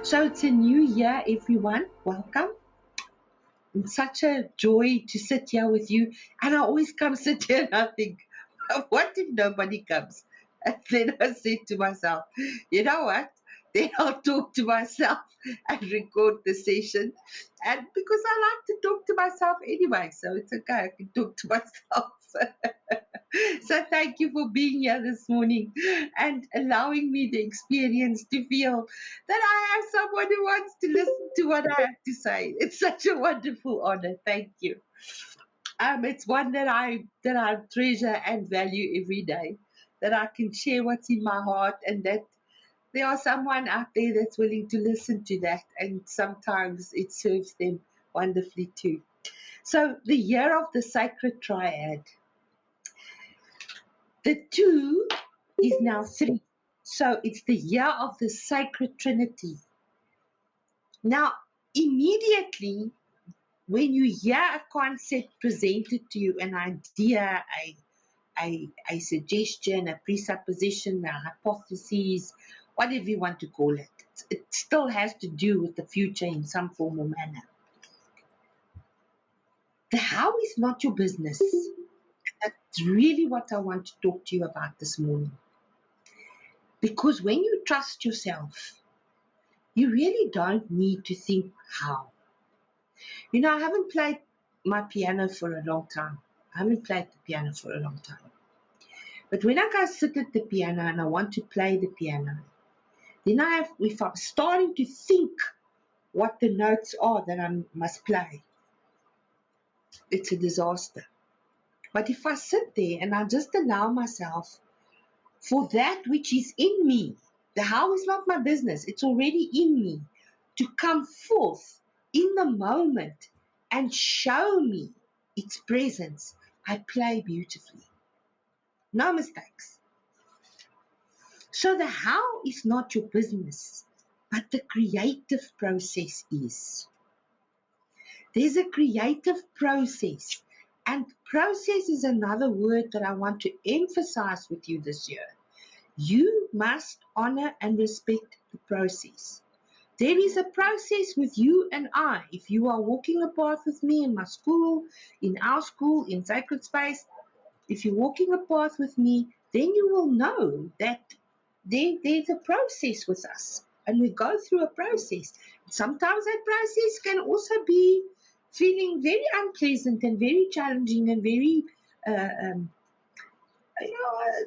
So it's a new year, everyone. Welcome. It's such a joy to sit here with you. And I always come sit here and I think, what if nobody comes? And then I said to myself, you know what? Then I'll talk to myself and record the session. And because I like to talk to myself anyway, so it's okay. I can talk to myself. So thank you for being here this morning and allowing me the experience to feel that I have someone who wants to listen to what I have to say. It's such a wonderful honor. Thank you. It's one that I treasure and value every day. That I can share what's in my heart, and that there are someone out there that's willing to listen to that, and sometimes it serves them wonderfully too. So the year of the sacred triad. The 2 is now 3. So it's the year of the sacred trinity. Now, immediately, when you hear a concept presented to you, an idea, a suggestion, a presupposition, a hypothesis, whatever you want to call it, it still has to do with the future in some form or manner. The how is not your business. That's really what I want to talk to you about this morning. Because when you trust yourself, you really don't need to think how. You know, I haven't played my piano for a long time. But when I go sit at the piano and I want to play the piano, then if I'm starting to think what the notes are that I must play, it's a disaster. But if I sit there and I just allow myself for that which is in me, the how is not my business, it's already in me, to come forth in the moment and show me its presence, I play beautifully. No mistakes. So the how is not your business, but the creative process is. There's a creative process, and process is another word that I want to emphasize with you this year. You must honor and respect the process. There is a process with you and I. If you are walking a path with me in my school, in our school, in Sacred Space, if you're walking a path with me, then you will know that there's a process with us. And we go through a process. Sometimes that process can also be feeling very unpleasant and very challenging and very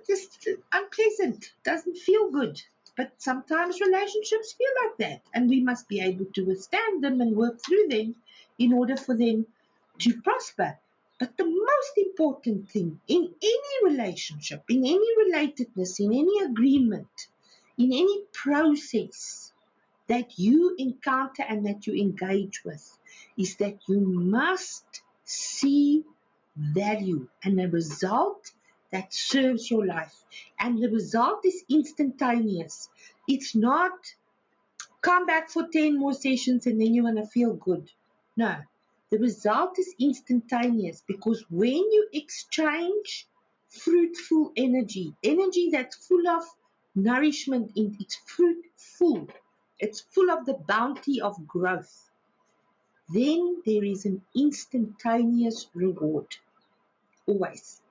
just unpleasant, doesn't feel good. But sometimes relationships feel like that, and we must be able to withstand them and work through them in order for them to prosper. But the most important thing in any relationship, in any relatedness, in any agreement, in any process that you encounter and that you engage with, is that you must see value and a result that serves your life. And the result is instantaneous. It's not come back for 10 more sessions and then you're going to feel good. No, the result is instantaneous, because when you exchange fruitful energy that's full of nourishment, it's fruitful, it's full of the bounty of growth, then there is an instantaneous reward. Always.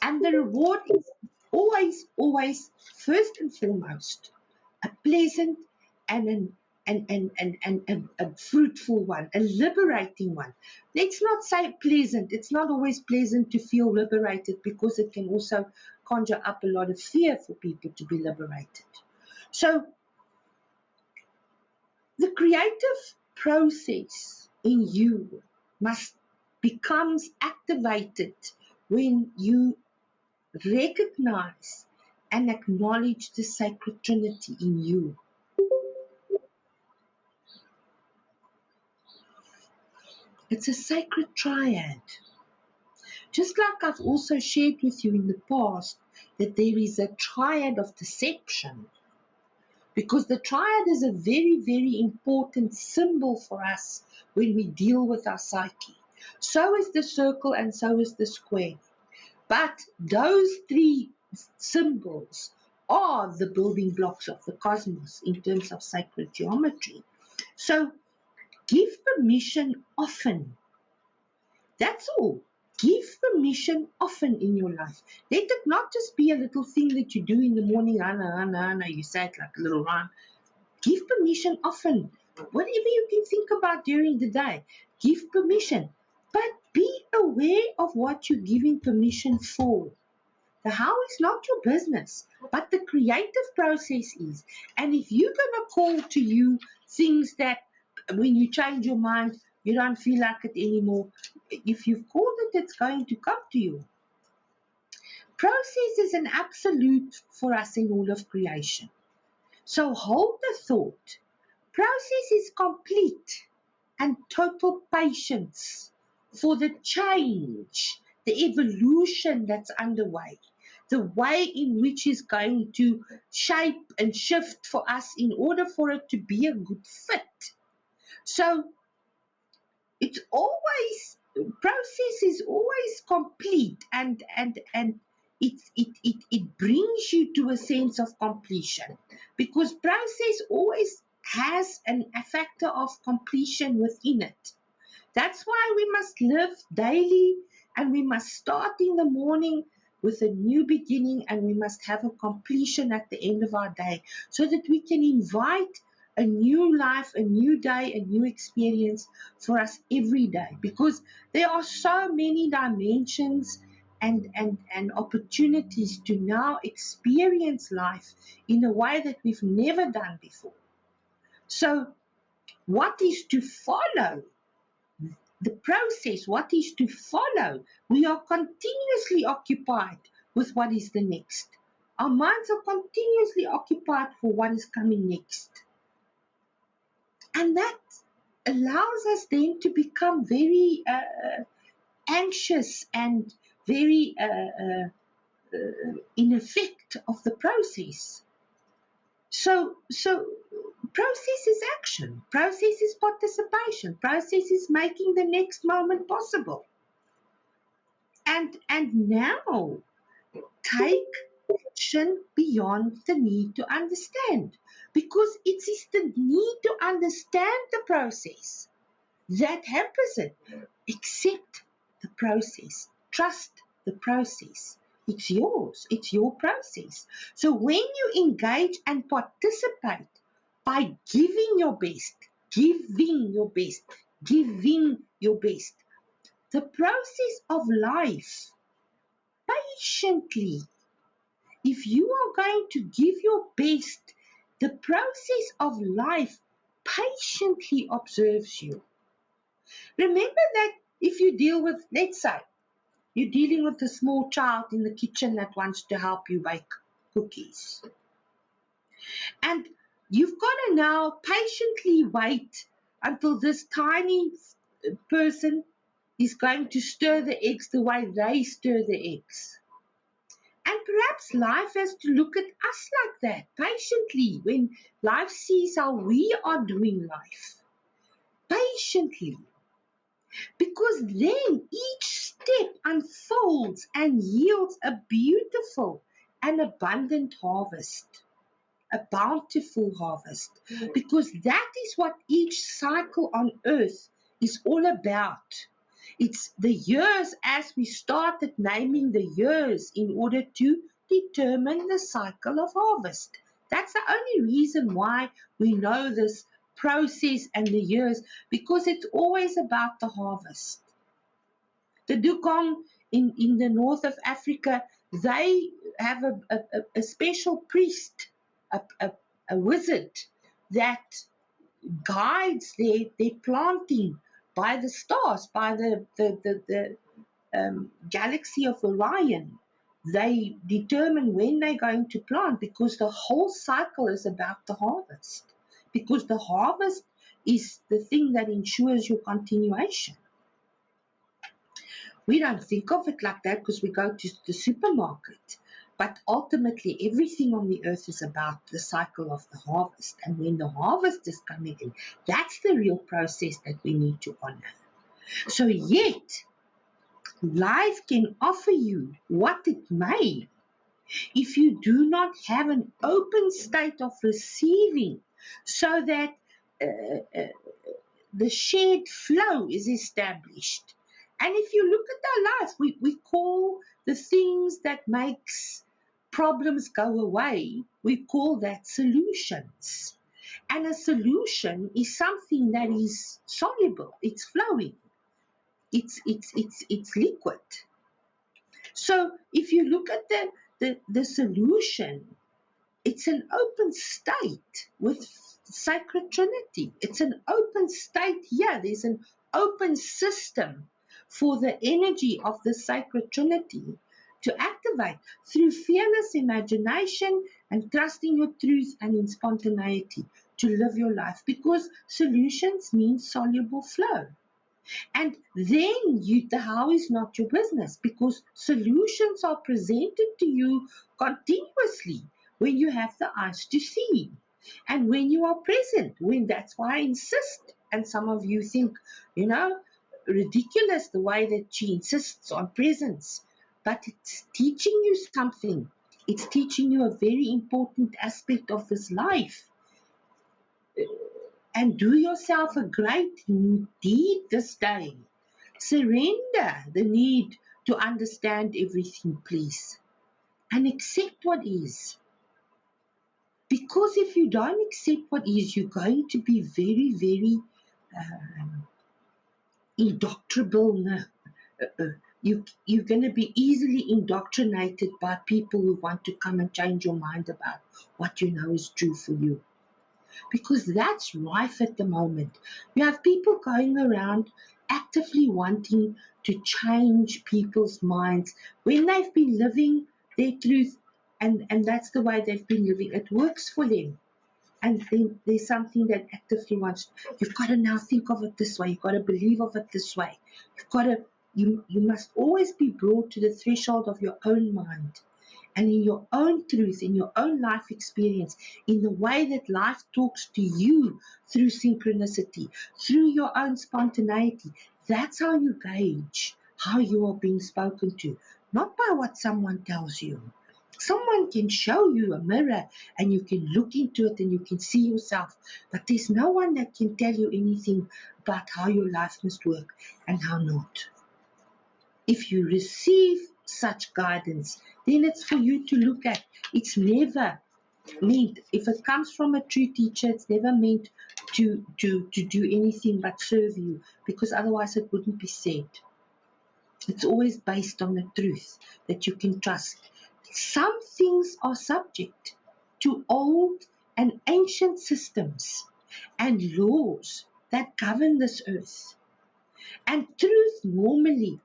And the reward is always, first and foremost, a pleasant and a fruitful one, a liberating one. Let's not say pleasant. It's not always pleasant to feel liberated, because it can also conjure up a lot of fear for people to be liberated. So the creative process in you becomes activated when you recognize and acknowledge the sacred trinity in you. It's a sacred triad. Just like I've also shared with you in the past that there is a triad of deception, because the triad is a very, very important symbol for us when we deal with our psyche. So is the circle and so is the square. But those three symbols are the building blocks of the cosmos in terms of sacred geometry. So give permission often. That's all. Give permission often in your life. Let it not just be a little thing that you do in the morning, Anna, you say it like a little rhyme. Give permission often. Whatever you can think about during the day, give permission. But be aware of what you're giving permission for. The how is not your business, but the creative process is. And if you're going to call to you things that when you change your mind, you don't feel like it anymore, if you've called it, it's going to come to you. Process is an absolute for us in all of creation. So hold the thought. Process is complete and total patience for the change, the evolution that's underway, the way in which is going to shape and shift for us in order for it to be a good fit. So it's always, process is always complete and it brings you to a sense of completion, because process always has a factor of completion within it. That's why we must live daily, and we must start in the morning with a new beginning, and we must have a completion at the end of our day, so that we can invite a new life, a new day, a new experience for us every day, because there are so many dimensions and opportunities to now experience life in a way that we've never done before. So what is to follow? The process, what is to follow? We are continuously occupied with what is the next. Our minds are continuously occupied for what is coming next. And that allows us then to become very anxious and very in effect of the process. So process is action, process is participation, process is making the next moment possible. And now take action beyond the need to understand, because it is the need to understand the process that hampers it. Accept the process, trust the process. It's yours, it's your process. So when you engage and participate by giving your best, the process of life, patiently, if you are going to give your best, the process of life patiently observes you. Remember that if you deal with, let's say, you're dealing with a small child in the kitchen that wants to help you bake cookies. And you've got to now patiently wait until this tiny person is going to stir the eggs the way they stir the eggs. And perhaps life has to look at us like that, patiently, when life sees how we are doing life. Patiently. Because then each step unfolds and yields a beautiful and abundant harvest, a bountiful harvest, because that is what each cycle on earth is all about. It's the years, as we started naming the years in order to determine the cycle of harvest. That's the only reason why we know this process and the years, because it's always about the harvest. The dugong in the north of Africa, they have a special priest, a wizard that guides their planting by the stars, by the galaxy of Orion. They determine when they're going to plant, because the whole cycle is about the harvest. Because the harvest is the thing that ensures your continuation. We don't think of it like that because we go to the supermarket. But ultimately, everything on the earth is about the cycle of the harvest. And when the harvest is coming in, that's the real process that we need to honor. So yet, life can offer you what it may. if you do not have an open state of receiving, so that the shared flow is established. And if you look at our life, we call the things that makes problems go away, we call that solutions. And a solution is something that is soluble, it's flowing, it's liquid. So if you look at the solution, it's an open state with sacred trinity. It's an open state here. There's an open system for the energy of the sacred trinity to activate through fearless imagination and trusting your truth and in spontaneity to live your life, because solutions mean soluble flow. And then the how is not your business, because solutions are presented to you continuously when you have the eyes to see and when you are present. When that's why I insist, and some of you think, ridiculous the way that she insists on presence, but it's teaching you something. It's teaching you a very important aspect of this life. And do yourself a great deed this day. Surrender the need to understand everything, please, and accept what is. Because if you don't accept what is, you're going to be very, very indoctrinable. You're going to be easily indoctrinated by people who want to come and change your mind about what you know is true for you. Because that's rife at the moment. You have people going around actively wanting to change people's minds when they've been living their truth, and that's the way they've been living. It works for them. And then there's something that actively wants, you've got to now think of it this way, you've got to believe of it this way. You must always be brought to the threshold of your own mind. And in your own truth, in your own life experience, in the way that life talks to you through synchronicity, through your own spontaneity, that's how you gauge how you are being spoken to, not by what someone tells you. Someone can show you a mirror and you can look into it and you can see yourself, but there's no one that can tell you anything about how your life must work and how not. If you receive such guidance, then it's for you to look at. It's never meant, if it comes from a true teacher, it's never meant to do anything but serve you, because otherwise it wouldn't be said. It's always based on the truth that you can trust. Some things are subject to old and ancient systems and laws that govern this earth. And truth normally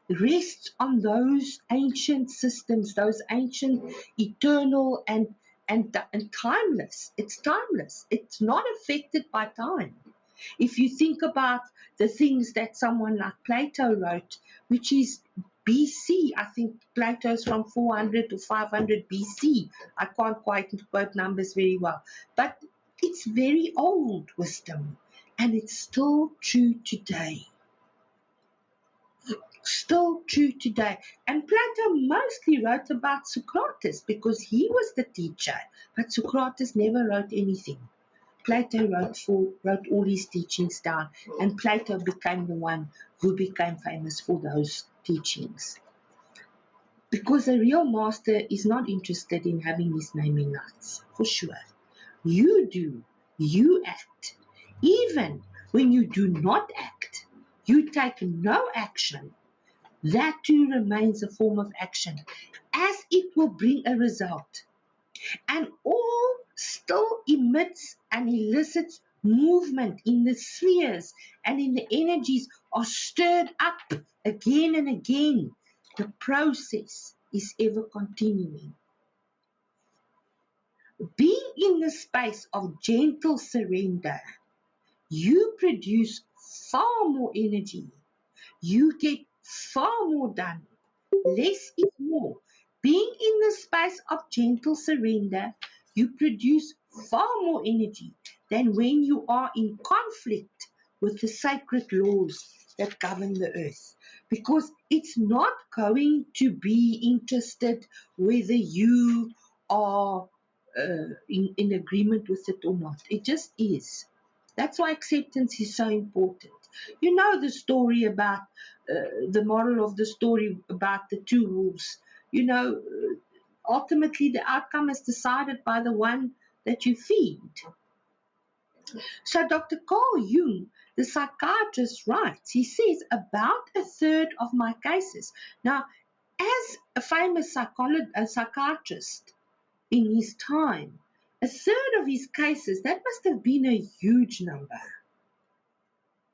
rests on those ancient systems, those ancient, eternal, and timeless. It's timeless. It's not affected by time. If you think about the things that someone like Plato wrote, which is BC, I think Plato's from 400 to 500 BC. I can't quite quote numbers very well, but it's very old wisdom, and it's still true today. Still true today. And Plato mostly wrote about Socrates because he was the teacher, but Socrates never wrote anything. Plato wrote all his teachings down, and Plato became the one who became famous for those teachings. Because a real master is not interested in having his name in lights, for sure. You do, you act. Even when you do not act, you take no action. That too remains a form of action, as it will bring a result. And all still emits and elicits movement in the spheres, and in the energies are stirred up again and again. The process is ever continuing. Being in the space of gentle surrender, you produce far more energy. You get far more done. Less is more. Being in the space of gentle surrender, you produce far more energy than when you are in conflict with the sacred laws that govern the earth. because it's not going to be interested whether you are in agreement with it or not. It just is. That's why acceptance is so important. You know the story about the moral of the story about the two wolves. You know, ultimately the outcome is decided by the one that you feed. So Dr. Carl Jung, the psychiatrist, writes, he says, about a third of my cases. Now, as a famous psychiatrist in his time, a third of his cases, that must have been a huge number.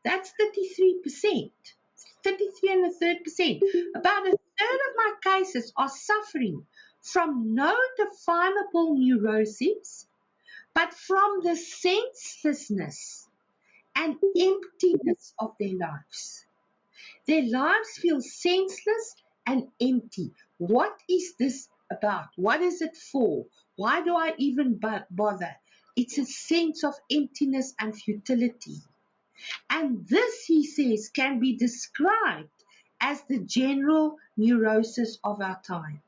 That's 33%. 33 and a third percent. About a third of my cases are suffering from no definable neuroses, but from the senselessness and emptiness of their lives. Their lives feel senseless and empty. What is this about? What is it for? Why do I even bother? It's a sense of emptiness and futility. And this, he says, can be described as the general neurosis of our time.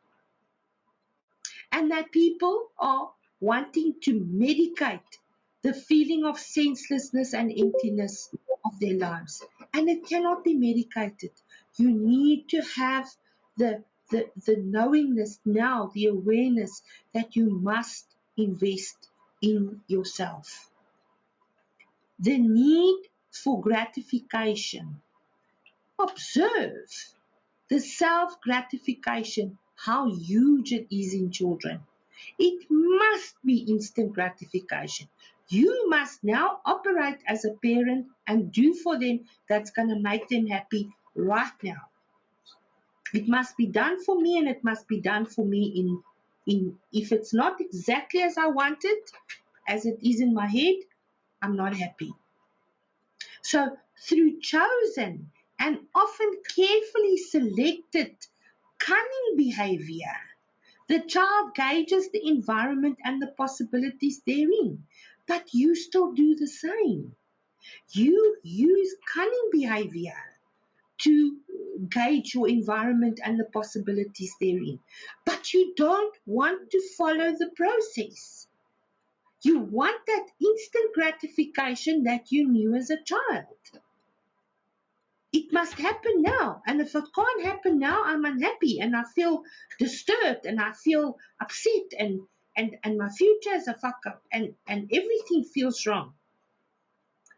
And that people are wanting to medicate the feeling of senselessness and emptiness of their lives. And it cannot be medicated. You need to have the knowingness now, the awareness that you must invest in yourself. The need for gratification. Observe the self-gratification, how huge it is in children. It must be instant gratification. You must now operate as a parent and do for them that's going to make them happy right now. It must be done for me, and it must be done for me in if it's not exactly as I want it, as it is in my head, I'm not happy. So through chosen and often carefully selected cunning behavior, the child gauges the environment and the possibilities therein. But you still do the same. You use cunning behavior to gauge your environment and the possibilities therein. But you don't want to follow the process. You want that instant gratification that you knew as a child. It must happen now. And if it can't happen now, I'm unhappy and I feel disturbed and I feel upset and my future is a fuck up and everything feels wrong.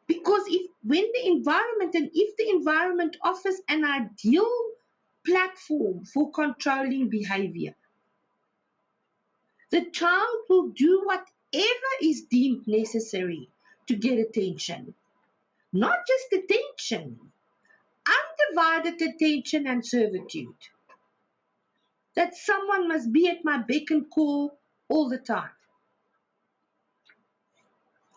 Because if the environment offers an ideal platform for controlling behavior, the child will do whatever is deemed necessary to get attention. Not just attention, undivided attention and servitude. That someone must be at my beck and call all the time.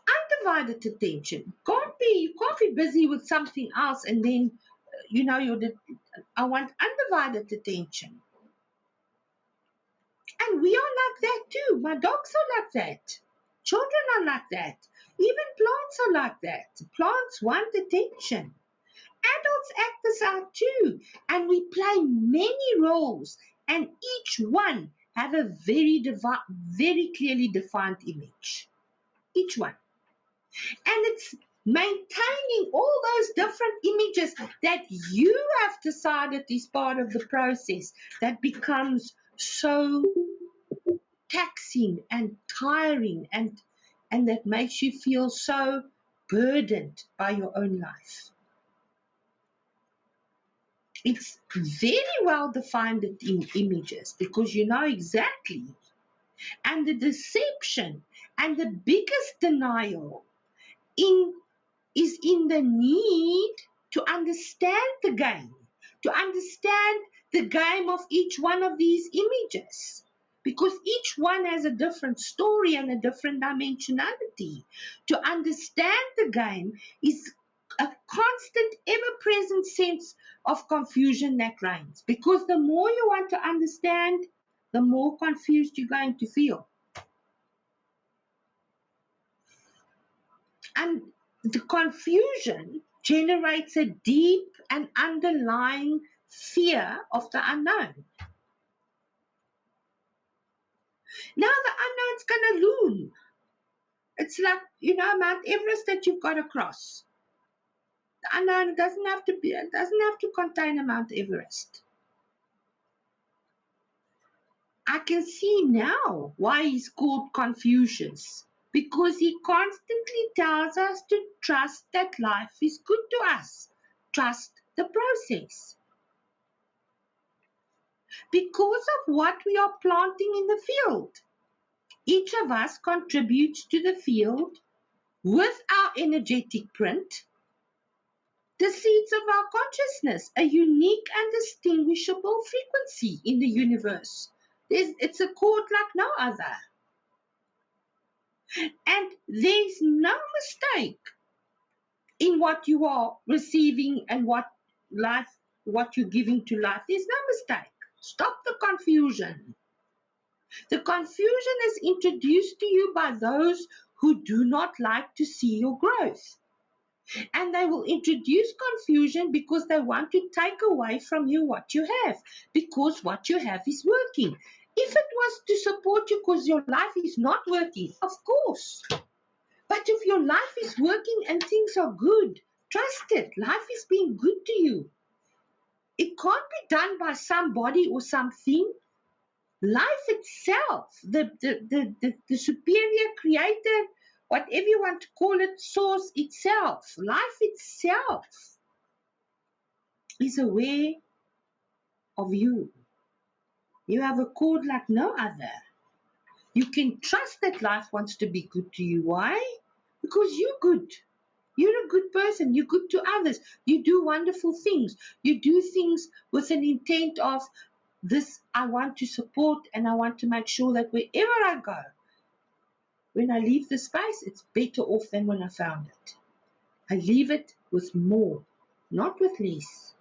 Undivided attention. You can't be busy with something else and then, I want undivided attention. And we are like that too. My dogs are like that. Children are like that. Even plants are like that. Plants want attention. Adults act this out too. And we play many roles. And each one have a very clearly defined image. Each one. And it's maintaining all those different images that you have decided is part of the process that becomes so taxing and tiring and that makes you feel so burdened by your own life. It's very well defined in images because you know exactly. And the deception and the biggest denial is in the need to understand the game, to understand the game of each one of these images. Because each one has a different story and a different dimensionality. To understand the game is a constant, ever-present sense of confusion that reigns. Because the more you want to understand, the more confused you're going to feel. And the confusion generates a deep and underlying fear of the unknown. Now the unknown's going to loom. It's like, Mount Everest that you've got to cross. The unknown doesn't have to contain a Mount Everest. I can see now why he's called Confucius, because he constantly tells us to trust that life is good to us. Trust the process. Because of what we are planting in the field. Each of us contributes to the field with our energetic print, the seeds of our consciousness, a unique and distinguishable frequency in the universe. It's a chord like no other. And there's no mistake in what you are receiving and what you're giving to life. There's no mistake. Stop the confusion. The confusion is introduced to you by those who do not like to see your growth. And they will introduce confusion because they want to take away from you what you have, because what you have is working. If it was to support you because your life is not working, of course. But if your life is working and things are good, trust it. Life is being good to you. It can't be done by somebody or something. Life itself, the superior creator, whatever you want to call it, source itself, life itself is aware of you. You have a chord like no other. You can trust that life wants to be good to you. Why? Because you're good. You're a good person. You're good to others. You do wonderful things. You do things with an intent of this I want to support, and I want to make sure that wherever I go, when I leave the space, it's better off than when I found it. I leave it with more, not with less.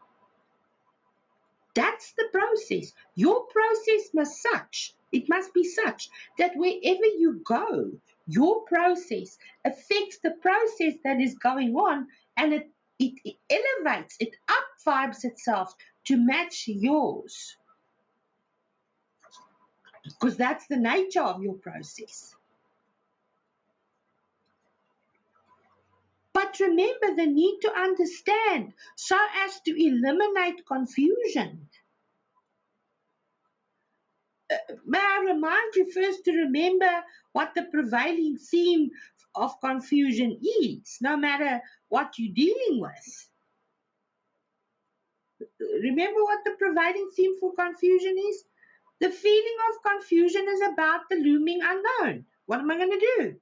That's the process. Your process it must be such that wherever you go, your process affects the process that is going on, and it elevates, it up vibes itself to match yours. Because that's the nature of your process. But remember the need to understand so as to eliminate confusion. May I remind you first to remember what the prevailing theme of confusion is, no matter what you're dealing with. Remember what the prevailing theme for confusion is? The feeling of confusion is about the looming unknown. What am I going to do?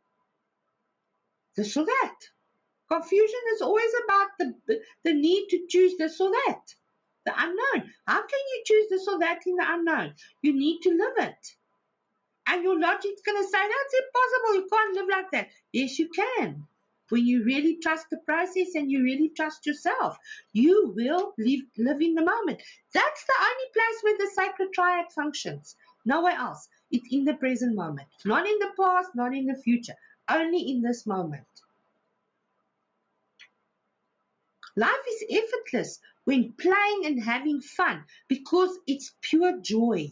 This or that. Confusion is always about the need to choose this or that. The unknown. How can you choose this or that in the unknown? You need to live it. And your logic's going to say, that's impossible. You can't live like that. Yes, you can. When you really trust the process and you really trust yourself, you will live in the moment. That's the only place where the sacred triad functions. Nowhere else. It's in the present moment. Not in the past, not in the future. Only in this moment. Life is effortless when playing and having fun because it's pure joy.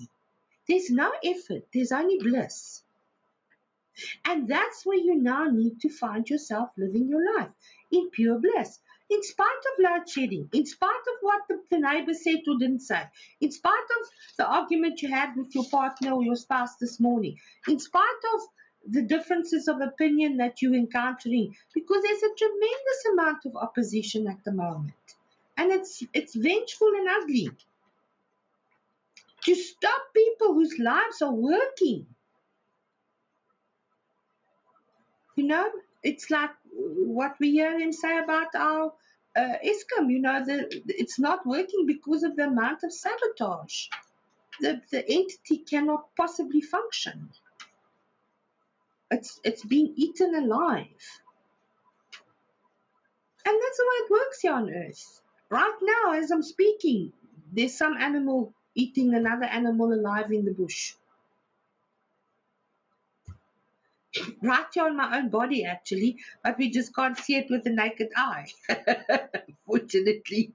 There's no effort. There's only bliss. And that's where you now need to find yourself living your life in pure bliss. In spite of load shedding, in spite of what the neighbor said or didn't say, in spite of the argument you had with your partner or your spouse this morning, in spite of the differences of opinion that you're encountering, because there's a tremendous amount of opposition at the moment. And it's vengeful and ugly. To stop people whose lives are working. You know, it's like what we hear them say about our Eskom, it's not working because of the amount of sabotage. The entity cannot possibly function. It's being eaten alive. And that's the way it works here on Earth. Right now, as I'm speaking, there's some animal eating another animal alive in the bush. Right here on my own body, actually, but we just can't see it with the naked eye, fortunately.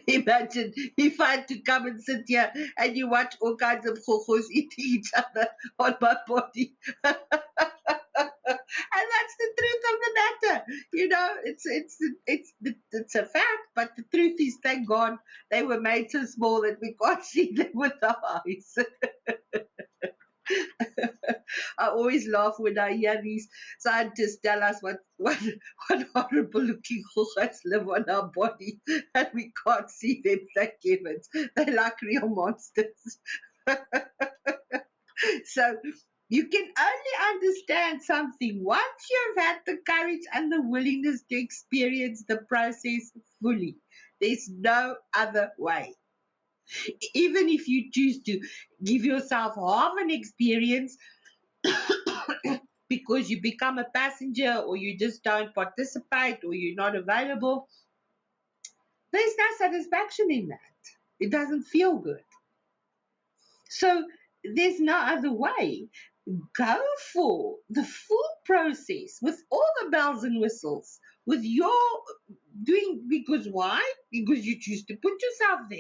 Imagine if I had to come and sit here and you watch all kinds of chojos eating each other on my body. And that's the truth of the matter. You know, it's a fact, but the truth is, thank God, they were made so small that we can't see them with our eyes. I always laugh when I hear these scientists tell us what horrible looking hojas live on our body and we can't see them. Thank heavens. They're like real monsters. So you can only understand something once you've had the courage and the willingness to experience the process fully. There's no other way. Even if you choose to give yourself half an experience, because you become a passenger or you just don't participate or you're not available, there's no satisfaction in that. It doesn't feel good. So there's no other way. Go for the full process with all the bells and whistles, with your doing, because why? Because you choose to put yourself there.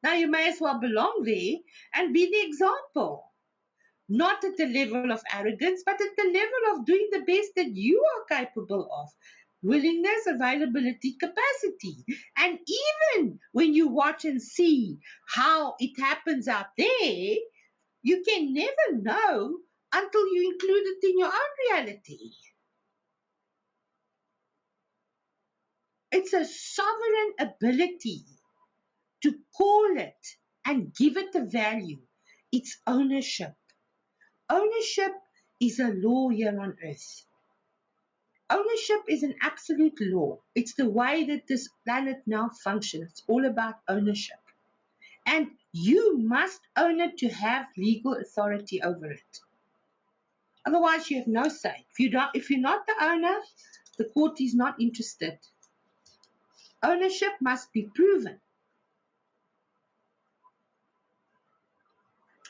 Now you may as well belong there and be the example. Not at the level of arrogance, but at the level of doing the best that you are capable of. Willingness, availability, capacity. And even when you watch and see how it happens out there, you can never know until you include it in your own reality. It's a sovereign ability to call it and give it a value. It's ownership. Ownership is a law here on earth. Ownership is an absolute law. It's the way that this planet now functions. It's all about ownership. And you must own it to have legal authority over it. Otherwise, you have no say. If you're not the owner, the court is not interested. Ownership must be proven.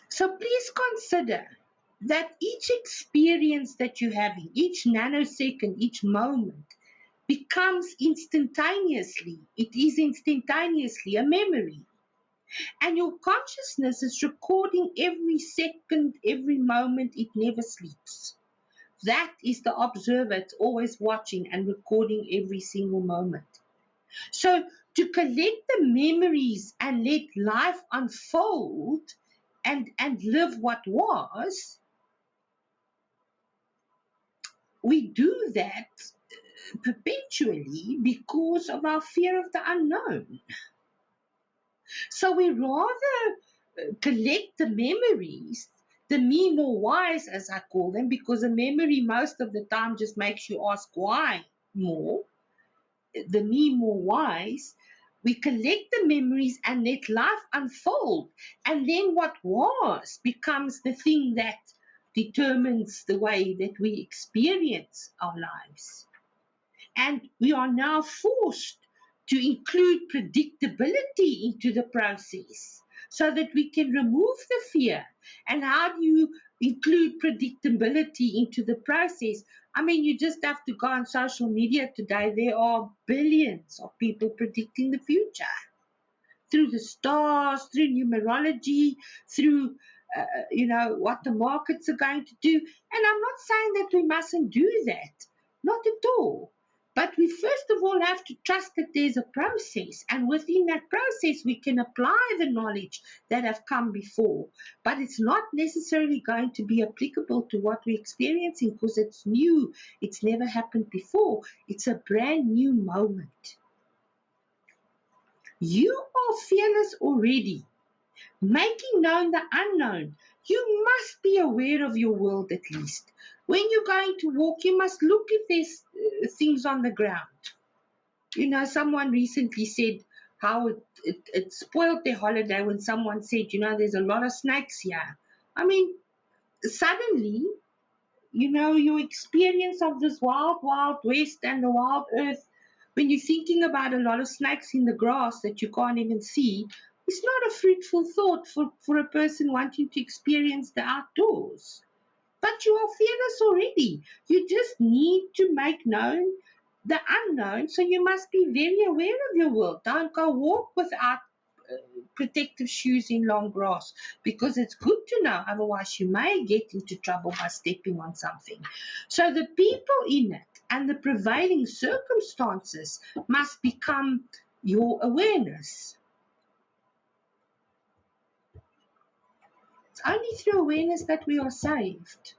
So please consider that each experience that you're having, each nanosecond, each moment, becomes instantaneously, it is instantaneously a memory. And your consciousness is recording every second, every moment, it never sleeps. That is the observer, it's always watching and recording every single moment. So to collect the memories and let life unfold and live what was, we do that perpetually because of our fear of the unknown. So we rather collect the memories, the me more wise, as I call them, because a memory most of the time just makes you ask why more. The me more wise, we collect the memories and let life unfold. And then what was becomes the thing that determines the way that we experience our lives. And we are now forced to include predictability into the process so that we can remove the fear. And how do you include predictability into the process? I mean, you just have to go on social media today. There are billions of people predicting the future through the stars, through numerology, through what the markets are going to do. And I'm not saying that we mustn't do that, not at all. But we first of all have to trust that there's a process, and within that process we can apply the knowledge that have come before. But it's not necessarily going to be applicable to what we're experiencing because it's new. It's never happened before. It's a brand new moment. You are fearless already. Making known the unknown. You must be aware of your world at least. When you're going to walk, you must look if there's things on the ground. You know, someone recently said how it spoiled their holiday when someone said, there's a lot of snakes here. I mean, suddenly, your experience of this wild, wild west and the wild earth, when you're thinking about a lot of snakes in the grass that you can't even see, it's not a fruitful thought for a person wanting to experience the outdoors. But you are fearless already. You just need to make known the unknown, so you must be very aware of your world. Don't go walk without protective shoes in long grass, because it's good to know, otherwise you may get into trouble by stepping on something. So the people in it and the prevailing circumstances must become your awareness. It's only through awareness that we are saved.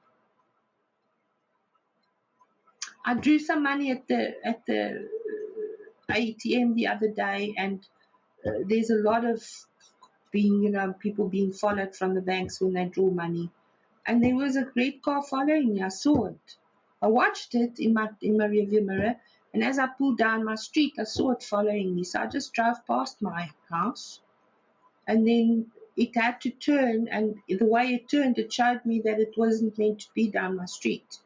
I drew some money at the ATM the other day, and there's a lot of people being followed from the banks when they draw money. And there was a red car following me. I saw it. I watched it in my rearview mirror, and as I pulled down my street, I saw it following me. So I just drove past my house, and then it had to turn, and the way it turned, it showed me that it wasn't meant to be down my street,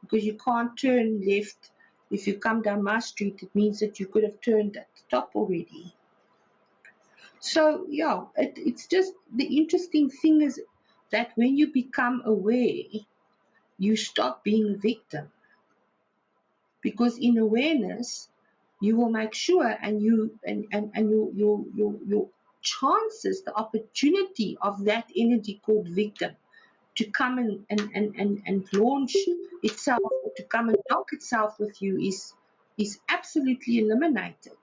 because you can't turn left. If you come down my street, it means that you could have turned at the top already. So yeah, it's just, the interesting thing is that when you become aware, you stop being a victim, because in awareness you will make sure, and your chances, the opportunity of that energy called victim to come and launch itself, or to come and dock itself with you, is absolutely eliminated.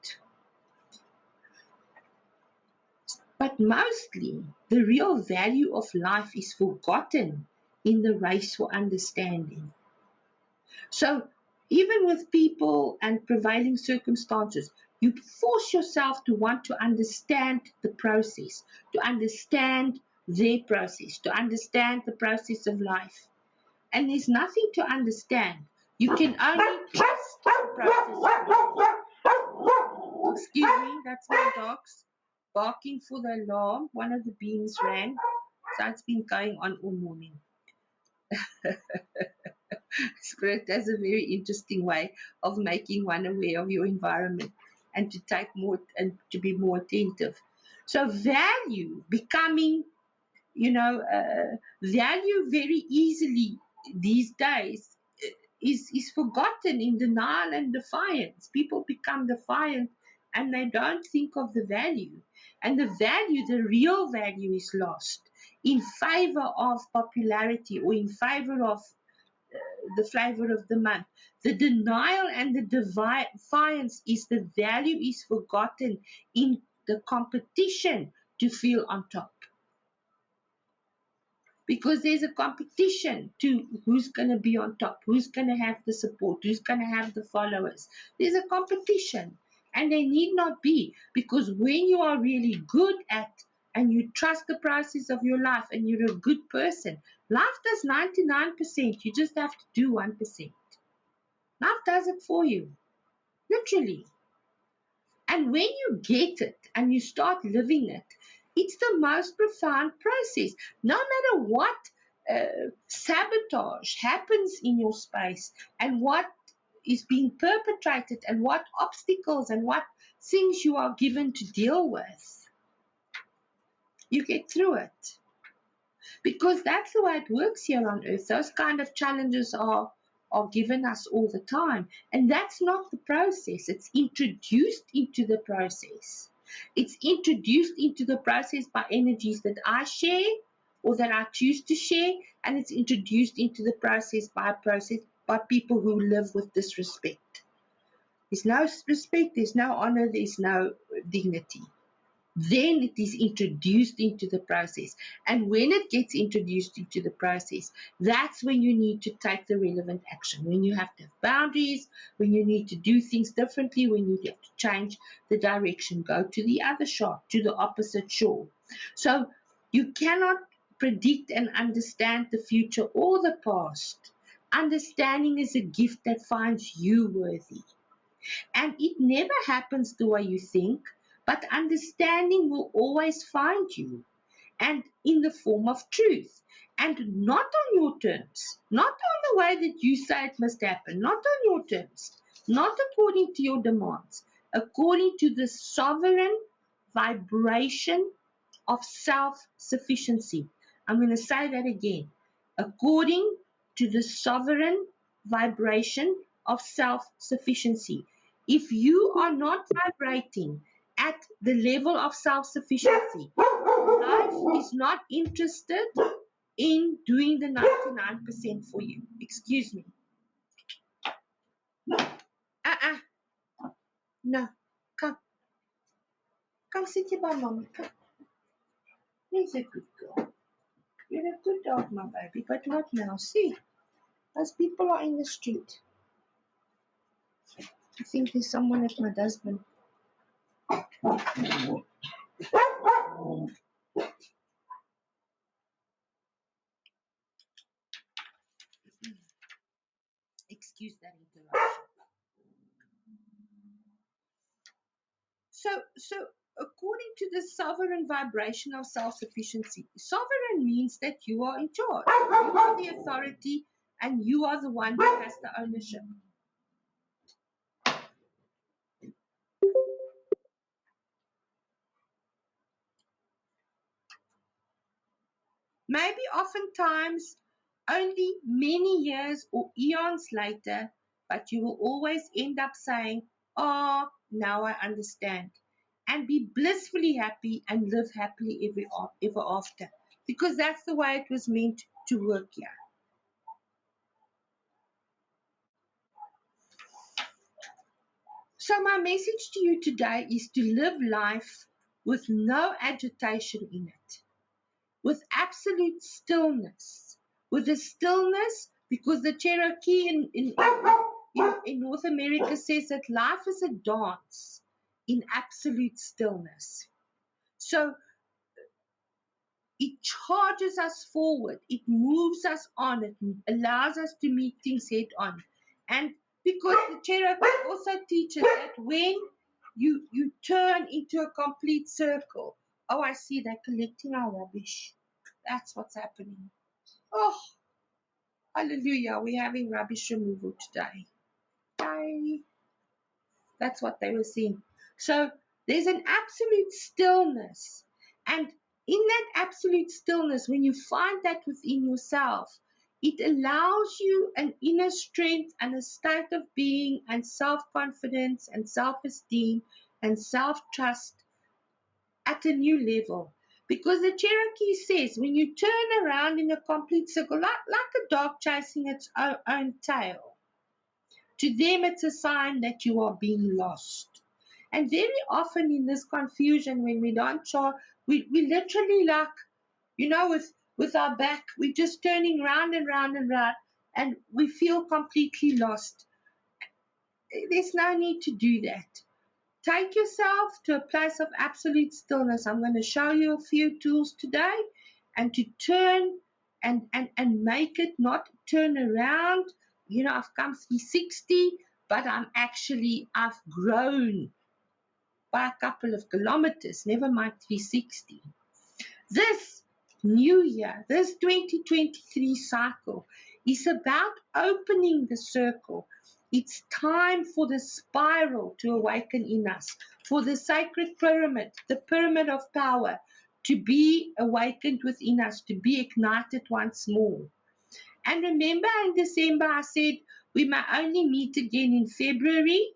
But mostly, the real value of life is forgotten in the race for understanding. So, even with people and prevailing circumstances, you force yourself to want to understand the process, to understand their process, to understand the process of life. And there's nothing to understand. You can only trust the process. Excuse me, that's my dogs barking for the alarm. One of the beams rang, so it's been going on all morning. Spirit has a very interesting way of making one aware of your environment, and to take more and to be more attentive. So value becoming, value very easily these days is forgotten in denial and defiance. People become defiant, and they don't think of the value. And the real value is lost in favor of popularity, or in favor of the flavor of the month. The denial and the defiance is the value is forgotten in the competition to feel on top. Because there's a competition to who's going to be on top, who's going to have the support, who's going to have the followers. There's a competition, and they need not be, because when you are really good at, and you trust the process of your life, and you're a good person, life does 99%. You just have to do 1%. Life does it for you, literally. And when you get it and you start living it, it's the most profound process. No matter what sabotage happens in your space, and what is being perpetrated, and what obstacles and what things you are given to deal with, you get through it. Because that's the way it works here on earth. Those kind of challenges are given us all the time. And that's not the process. It's introduced into the process. It's introduced into the process by energies that I share, or that I choose to share, and it's introduced into the process by people who live with disrespect. There's no respect, there's no honor, there's no dignity. Then it is introduced into the process. And when it gets introduced into the process, that's when you need to take the relevant action. When you have to have boundaries, when you need to do things differently, when you have to change the direction, go to the other shore, to the opposite shore. So you cannot predict and understand the future or the past. Understanding is a gift that finds you worthy. And it never happens the way you think, but understanding will always find you, and in the form of truth, and not on your terms, not on the way that you say it must happen, not on your terms, not according to your demands, according to the sovereign vibration of self-sufficiency. I'm going to say that again. According to the sovereign vibration of self-sufficiency. If you are not vibrating at the level of self-sufficiency, life is not interested in doing the 99% for you. Excuse me. No. Come. Come sit here by mommy. Come. He's a good girl. You're a good dog, my baby, but not now. See, those people are in the street. I think there's someone at my husband. Excuse that interruption. So according to the sovereign vibration of self-sufficiency, sovereign means that you are in charge. You are the authority and you are the one who has the ownership. Maybe oftentimes only many years or eons later, but you will always end up saying, "Oh, now I understand," and be blissfully happy and live happily ever after, because that's the way it was meant to work here. So my message to you today is to live life with no agitation in it, with absolute stillness, with a stillness, because the Cherokee in North America says that life is a dance in absolute stillness. So it charges us forward, it moves us on, it allows us to meet things head on. And because the Cherokee also teaches that when you turn into a complete circle, oh, I see, they're collecting our rubbish. That's what's happening. Oh, hallelujah, we're having rubbish removal today. Bye. That's what they were saying. So there's an absolute stillness. And in that absolute stillness, when you find that within yourself, it allows you an inner strength and a state of being and self-confidence and self-esteem and self-trust at a new level. Because the Cherokee says when you turn around in a complete circle, like a dog chasing its own tail, to them it's a sign that you are being lost. And very often in this confusion, when we don't show, we literally like, with our back, we're just turning round and round and round, and we feel completely lost. There's no need to do that. Take yourself to a place of absolute stillness. I'm going to show you a few tools today, and to turn and make it not turn around. I've come 360, but I've grown by a couple of kilometers, never mind 360. This new year, this 2023 cycle, is about opening the circle. It's time for the spiral to awaken in us, for the sacred pyramid, the pyramid of power, to be awakened within us, to be ignited once more. And remember, in December, I said we may only meet again in February,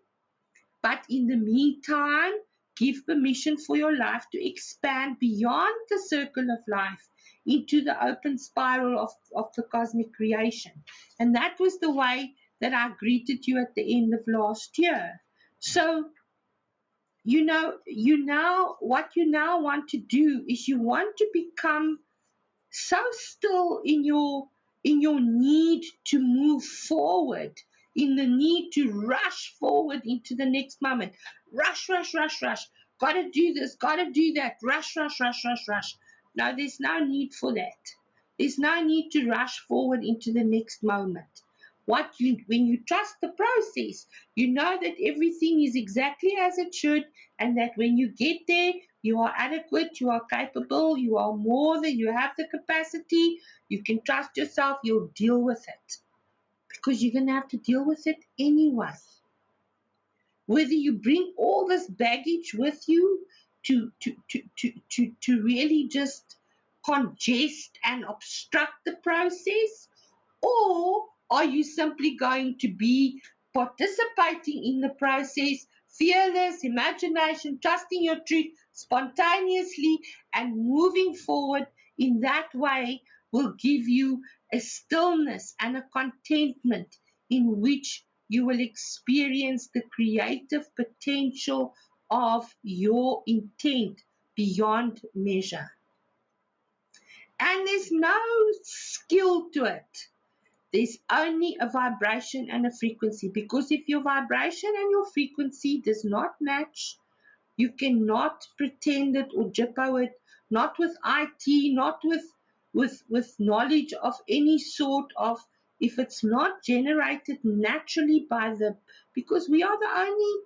but in the meantime, give permission for your life to expand beyond the circle of life into the open spiral of the cosmic creation. And that was the way that I greeted you at the end of last year. So, what you now want to do is you want to become so still in your need to move forward, in the need to rush forward into the next moment. Rush. Gotta do this, gotta do that. Rush. No, there's no need for that. There's no need to rush forward into the next moment. When you trust the process, you know that everything is exactly as it should, and that when you get there, you are adequate, you are capable, you are more than you have the capacity, you can trust yourself, you'll deal with it. Because you're going to have to deal with it anyway. Whether you bring all this baggage with you to really just congest and obstruct the process, or are you simply going to be participating in the process, fearless, imagination, trusting your truth spontaneously, and moving forward in that way will give you a stillness and a contentment in which you will experience the creative potential of your intent beyond measure. And there's no skill to it. There's only a vibration and a frequency, because if your vibration and your frequency does not match, you cannot pretend it or jippo it, not with IT, not with knowledge of any sort of, if it's not generated naturally by because we are the only,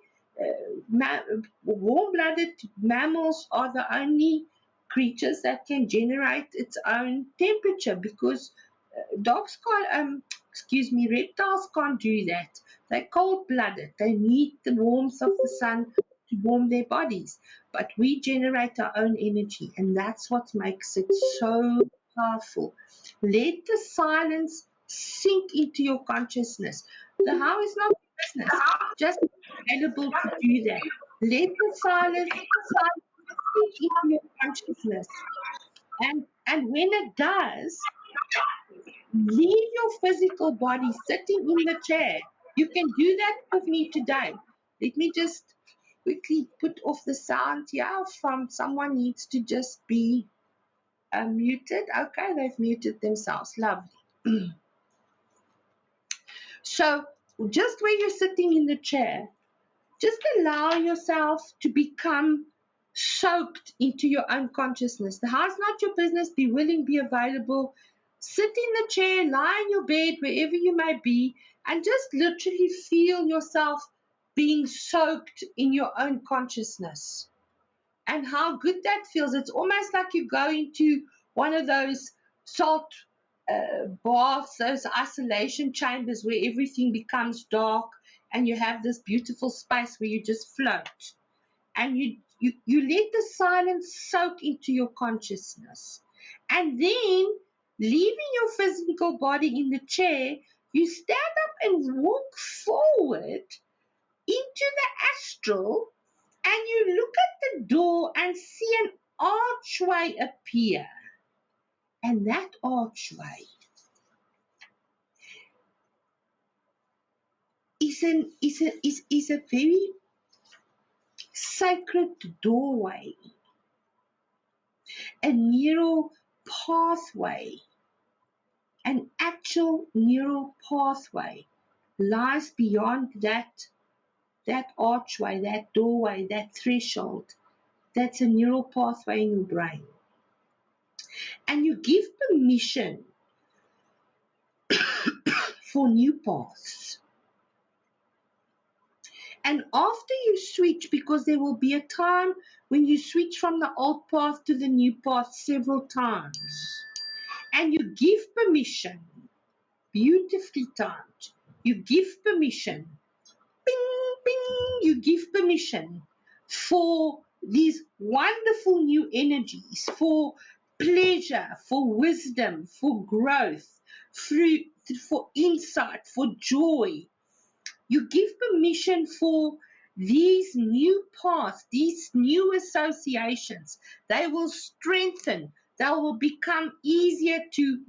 warm-blooded mammals are the only creatures that can generate its own temperature, because dogs can't, reptiles can't do that. They're cold-blooded. They need the warmth of the sun to warm their bodies. But we generate our own energy, and that's what makes it so powerful. Let the silence sink into your consciousness. The how is not business. Just available to do that. Let the silence sink into your consciousness. And when it does, leave your physical body sitting in the chair. You can do that with me today. Let me just quickly put off the sound here from someone needs to just be muted. Okay, they've muted themselves. Lovely. So just where you're sitting in the chair, just allow yourself to become soaked into your own consciousness. The house not your business. Be willing, be available. Sit in the chair, lie in your bed, wherever you may be, and just literally feel yourself being soaked in your own consciousness. And how good that feels. It's almost like you go into one of those salt baths, those isolation chambers where everything becomes dark and you have this beautiful space where you just float. And you let the silence soak into your consciousness. And then, leaving your physical body in the chair, you stand up and walk forward into the astral, and you look at the door and see an archway appear. And that archway is a very sacred doorway, a neural pathway, an actual neural pathway lies beyond that archway, that doorway, that threshold. That's a neural pathway in your brain. And you give permission for new paths. And after you switch, because there will be a time when you switch from the old path to the new path several times, and you give permission, beautifully timed, you give permission, bing, bing, you give permission for these wonderful new energies, for pleasure, for wisdom, for growth, for insight, for joy. You give permission for these new paths, these new associations. They will strengthen. They will become easier to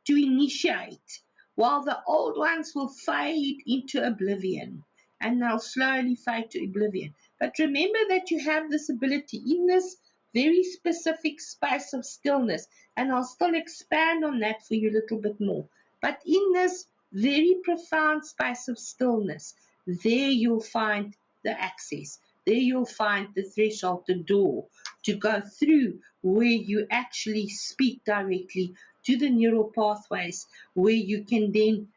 initiate, while the old ones will fade into oblivion, and they'll slowly fade to oblivion. But remember that you have this ability in this very specific space of stillness, and I'll still expand on that for you a little bit more. But in this very profound space of stillness, there you'll find the access. There you'll find the threshold, the door to go through, where you actually speak directly to the neural pathways, where you can then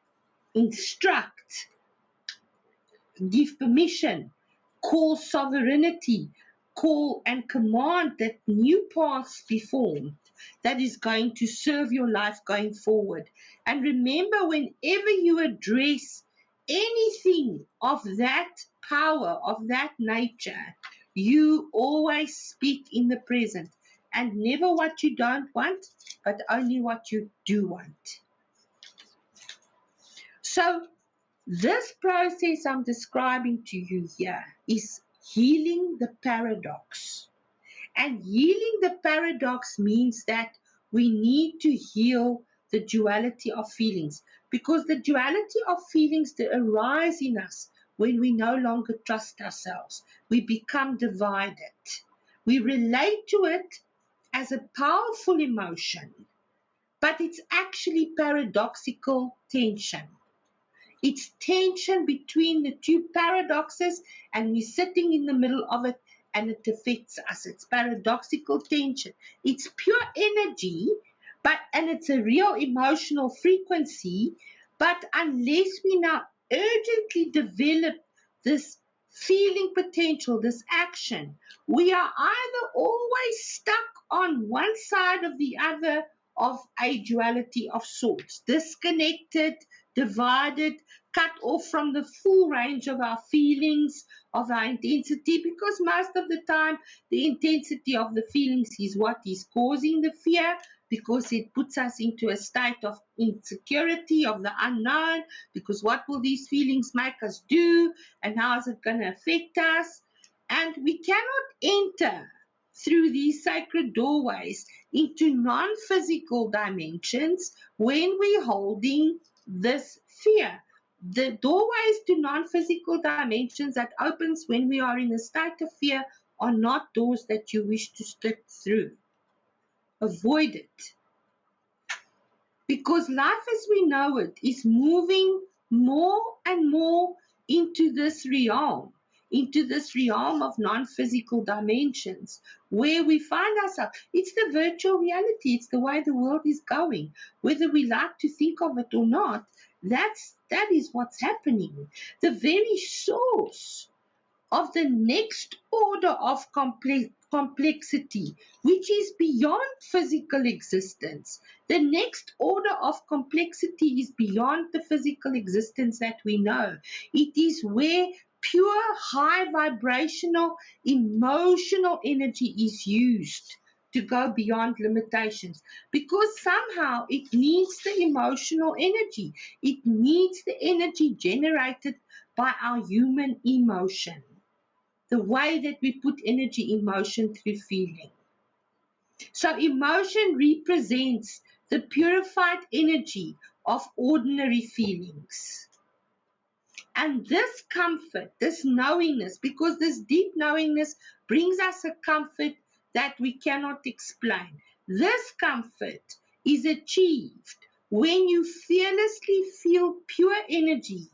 instruct, give permission, call sovereignty, call and command that new paths be formed that is going to serve your life going forward. And remember, whenever you address anything of that power, of that nature, you always speak in the present, and never what you don't want, but only what you do want. So This process I'm describing to you here is healing the paradox. And healing the paradox means that we need to heal the duality of feelings, because the duality of feelings that arise in us when we no longer trust ourselves. We become divided. We relate to it as a powerful emotion, but it's actually paradoxical tension. It's tension between the two paradoxes, and we're sitting in the middle of it, and it affects us. It's paradoxical tension. It's pure energy, and it's a real emotional frequency, but unless we now urgently develop this feeling potential, this action, we are either always stuck on one side or the other of a duality of sorts, disconnected, divided, cut off from the full range of our feelings, of our intensity, because most of the time the intensity of the feelings is what is causing the fear, because it puts us into a state of insecurity, of the unknown, because what will these feelings make us do, and how is it going to affect us? And we cannot enter through these sacred doorways into non-physical dimensions when we're holding this fear. The doorways to non-physical dimensions that opens when we are in a state of fear are not doors that you wish to step through. Avoid it. Because life as we know it is moving more and more into this realm of non-physical dimensions where we find ourselves. It's the virtual reality. It's the way the world is going. Whether we like to think of it or not, that is what's happening. The very source of the next order of complexity, which is beyond physical existence. The next order of complexity is beyond the physical existence that we know. It is where pure high vibrational emotional energy is used to go beyond limitations, because somehow it needs the emotional energy. It needs the energy generated by our human emotion, the way that we put energy in motion through feeling. So emotion represents the purified energy of ordinary feelings. And this comfort, this knowingness, because this deep knowingness brings us a comfort that we cannot explain. This comfort is achieved when you fearlessly feel pure energy.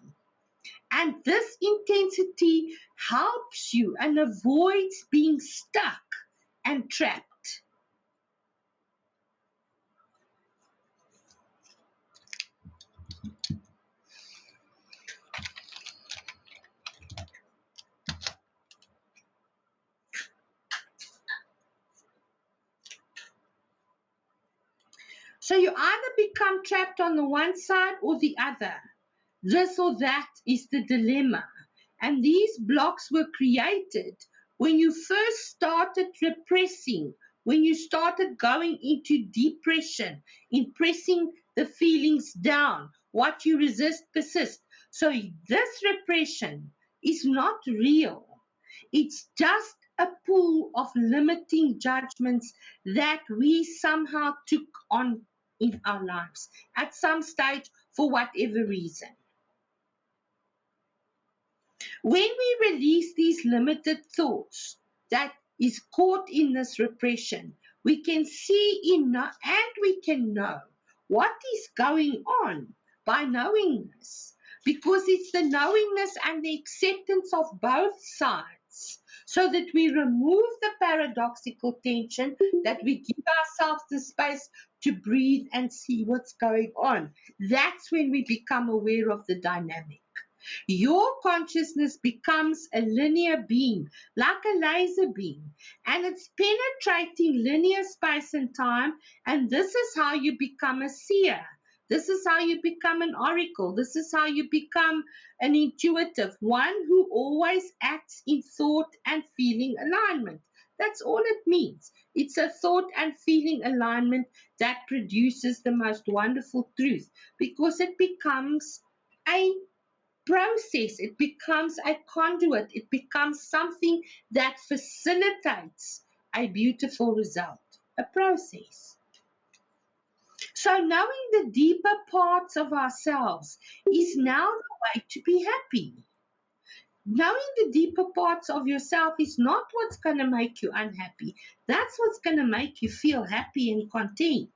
And this intensity helps you and avoids being stuck and trapped. So you either become trapped on the one side or the other. This or that is the dilemma. And these blocks were created when you first started repressing, when you started going into depression, in pressing the feelings down. What you resist persists. So this repression is not real. It's just a pool of limiting judgments that we somehow took on in our lives at some stage for whatever reason. When we release these limited thoughts that is caught in this repression, we can see enough and we can know what is going on by knowing this, because it's the knowingness and the acceptance of both sides, so that we remove the paradoxical tension, that we give ourselves the space to breathe and see what's going on. That's when we become aware of the dynamic. Your consciousness becomes a linear beam, like a laser beam, and it's penetrating linear space and time, and this is how you become a seer. This is how you become an oracle. This is how you become an intuitive, one who always acts in thought and feeling alignment. That's all it means. It's a thought and feeling alignment that produces the most wonderful truth, because it becomes a process. It becomes a conduit. It becomes something that facilitates a beautiful result, a process. So knowing the deeper parts of ourselves is now the way to be happy. Knowing the deeper parts of yourself is not what's going to make you unhappy. That's what's going to make you feel happy and content.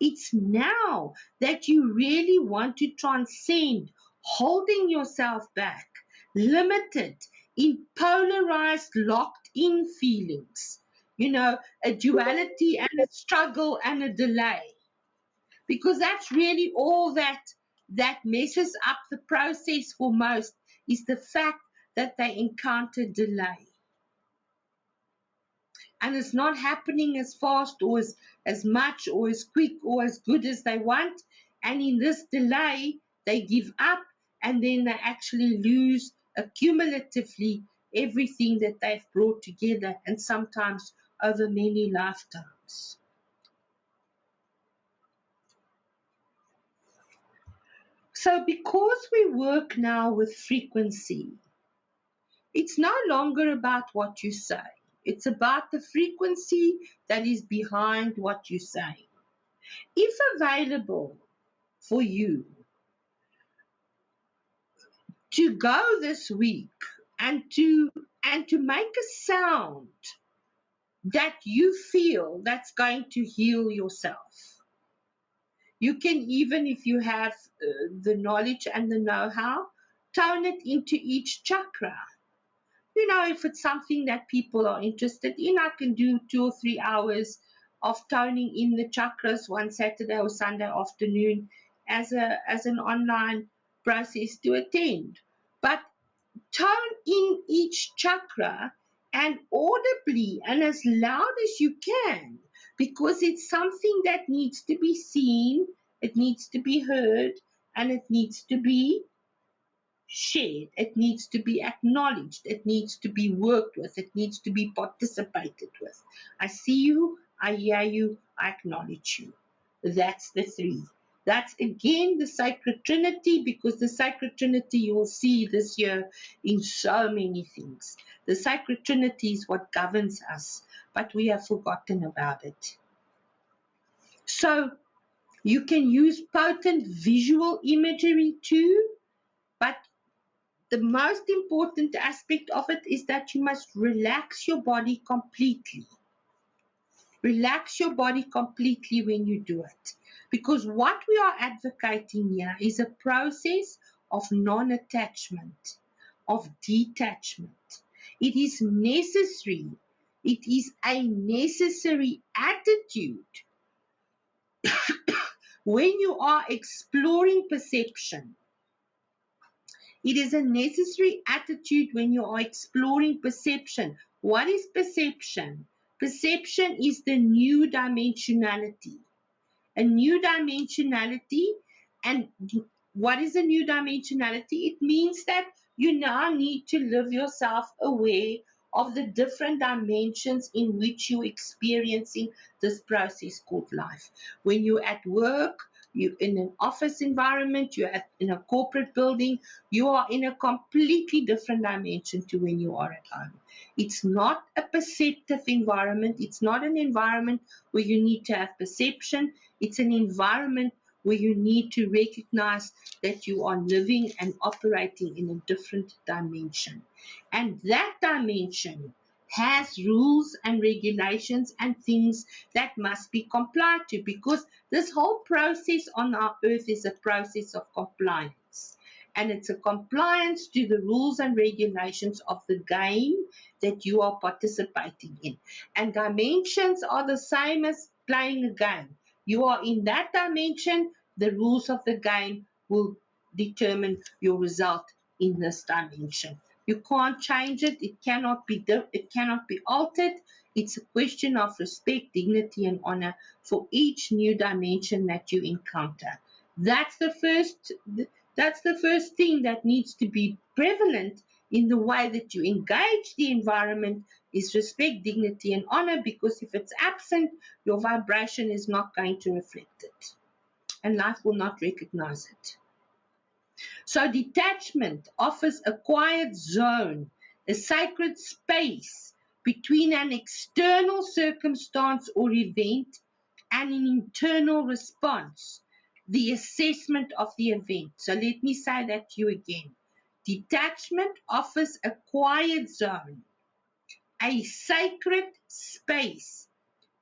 It's now that you really want to transcend holding yourself back, limited, in polarized, locked in feelings. You know, a duality and a struggle and a delay. Because that's really all that messes up the process for most, is the fact that they encounter delay. And it's not happening as fast or as much or as quick or as good as they want. And in this delay, they give up, and then they actually lose accumulatively everything that they've brought together, and sometimes over many lifetimes. So because we work now with frequency, it's no longer about what you say. It's about the frequency that is behind what you say. If available for you to go this week and to make a sound that you feel that's going to heal yourself. You can, even if you have the knowledge and the know-how, tone it into each chakra. You know, if it's something that people are interested in, I can do 2 or 3 hours of toning in the chakras one Saturday or Sunday afternoon as an online process to attend. But tone in each chakra, and audibly and as loud as you can, because it's something that needs to be seen, it needs to be heard, and it needs to be shared, it needs to be acknowledged, it needs to be worked with, it needs to be participated with. I see you, I hear you, I acknowledge you. That's the three. That's again the Sacred Trinity, because the Sacred Trinity you will see this year in so many things. The Sacred Trinity is what governs us, but we have forgotten about it. So you can use potent visual imagery too, but the most important aspect of it is that you must relax your body completely. Relax your body completely when you do it. Because what we are advocating here is a process of non-attachment, of detachment. It is necessary. It is a necessary attitude when you are exploring perception. It is a necessary attitude when you are exploring perception. What is perception? Perception is the new dimensionality. A new dimensionality. And what is a new dimensionality? It means that you now need to live yourself aware of the different dimensions in which you're experiencing this process called life. When you're at work, you're in an office environment, you're in a corporate building, you are in a completely different dimension to when you are at home. It's not a perceptive environment. It's not an environment where you need to have perception. It's an environment where you need to recognize that you are living and operating in a different dimension. And that dimension has rules and regulations and things that must be complied to, because this whole process on our earth is a process of compliance. And it's a compliance to the rules and regulations of the game that you are participating in. And dimensions are the same as playing a game. You are in that dimension, the rules of the game will determine your result in this dimension. You can't change it. It cannot be altered. It's a question of respect, dignity, and honor for each new dimension that you encounter. That's the first thing that needs to be prevalent in the way that you engage the environment, is respect, dignity, and honor, because if it's absent, your vibration is not going to reflect it, and life will not recognize it. So detachment offers a quiet zone, a sacred space between an external circumstance or event and an internal response, the assessment of the event. So let me say that to you again. Detachment offers a quiet zone, a sacred space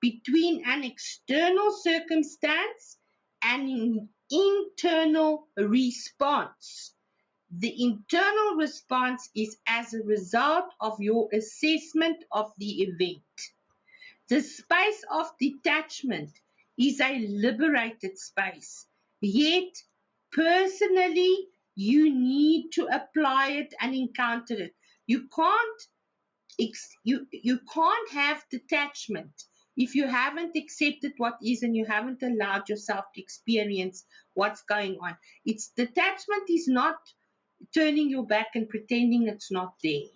between an external circumstance and an internal response. The internal response is as a result of your assessment of the event. The space of detachment is a liberated space, yet personally you need to apply it and encounter it. You can't have detachment if you haven't accepted what is and you haven't allowed yourself to experience what's going on. Detachment is not turning your back and pretending it's not there.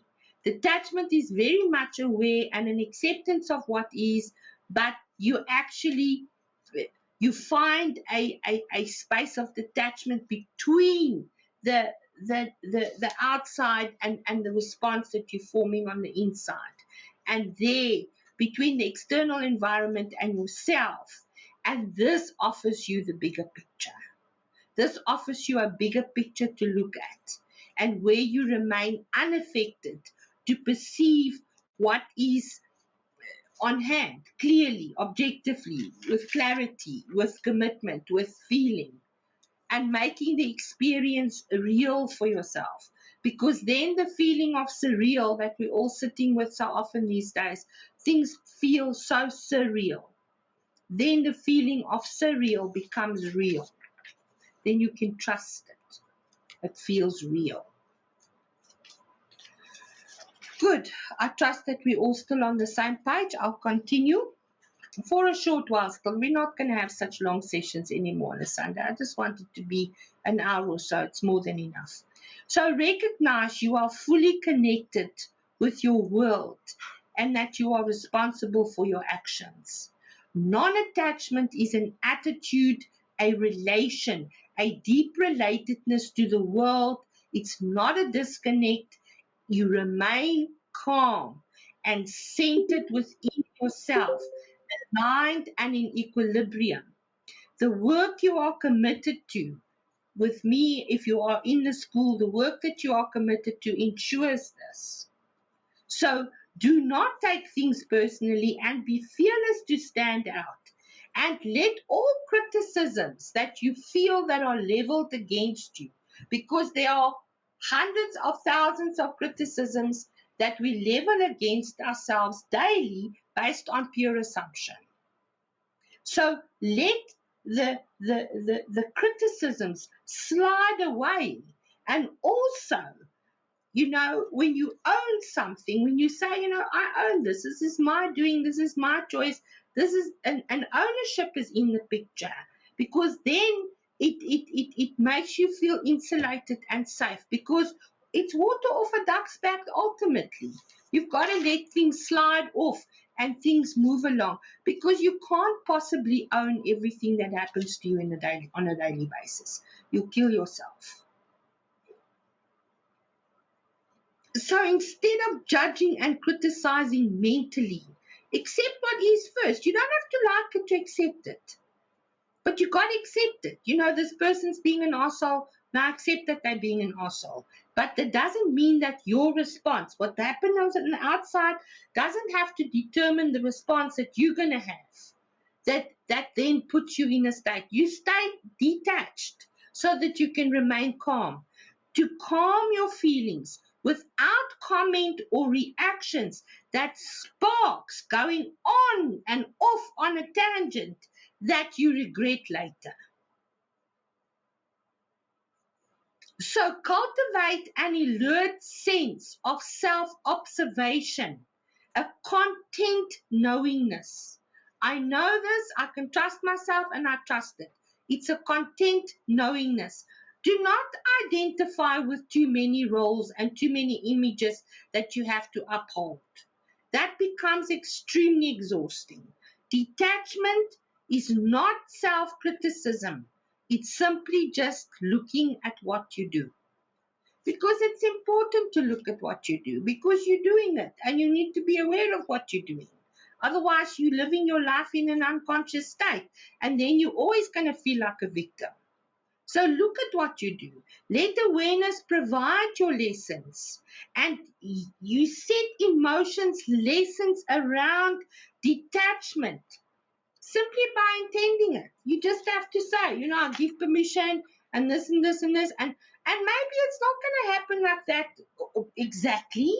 Detachment is very much aware and an acceptance of what is, but you actually find a space of detachment between the outside and the response that you're forming on the inside. And there, between the external environment and yourself, and this offers you the bigger picture. This offers you a bigger picture to look at, and where you remain unaffected to perceive what is on hand, clearly, objectively, with clarity, with commitment, with feeling, and making the experience real for yourself. Because then the feeling of surreal that we're all sitting with so often these days, things feel so surreal. Then the feeling of surreal becomes real. Then you can trust it. It feels real. Good. I trust that we're all still on the same page. I'll continue for a short while still. We're not going to have such long sessions anymore on a Sunday. I just want it to be an hour or so. It's more than enough. So recognize you are fully connected with your world and that you are responsible for your actions. Non-attachment is an attitude, a relation, a deep relatedness to the world. It's not a disconnect. You remain calm and centered within yourself, aligned and in equilibrium. The work you are committed to, with me, if you are in the school, the work that you are committed to ensures this. So do not take things personally and be fearless to stand out. And let all criticisms that you feel that are leveled against you, because there are hundreds of thousands of criticisms that we level against ourselves daily based on pure assumption. So let the criticisms slide away. And also, when you own something, when you say, I own this is my doing, this is my choice, this is an ownership is in the picture, because then it makes you feel insulated and safe, because it's water off a duck's back ultimately. You've got to let things slide off and things move along, because you can't possibly own everything that happens to you on a daily basis. You'll kill yourself. So instead of judging and criticizing mentally, accept what is first. You don't have to like it to accept it, but you got to accept it. This person's being an arsehole. Now accept that they're being an arsehole. But that doesn't mean that your response, what happens on the outside, doesn't have to determine the response that you're going to have. That then puts you in a state. You stay detached so that you can remain calm. To calm your feelings without comment or reactions, that sparks going on and off on a tangent that you regret later. So cultivate an alert sense of self-observation, a content knowingness. I know this, I can trust myself, and I trust it. It's a content knowingness. Do not identify with too many roles and too many images that you have to uphold. That becomes extremely exhausting. Detachment is not self-criticism. It's simply just looking at what you do. Because it's important to look at what you do, because you're doing it and you need to be aware of what you're doing. Otherwise, you're living your life in an unconscious state, and then you're always going to feel like a victim. So look at what you do. Let awareness provide your lessons, and you set emotions, lessons around detachment simply by intending it. You just have to say, I give permission and this and this and this. And maybe it's not going to happen like that exactly,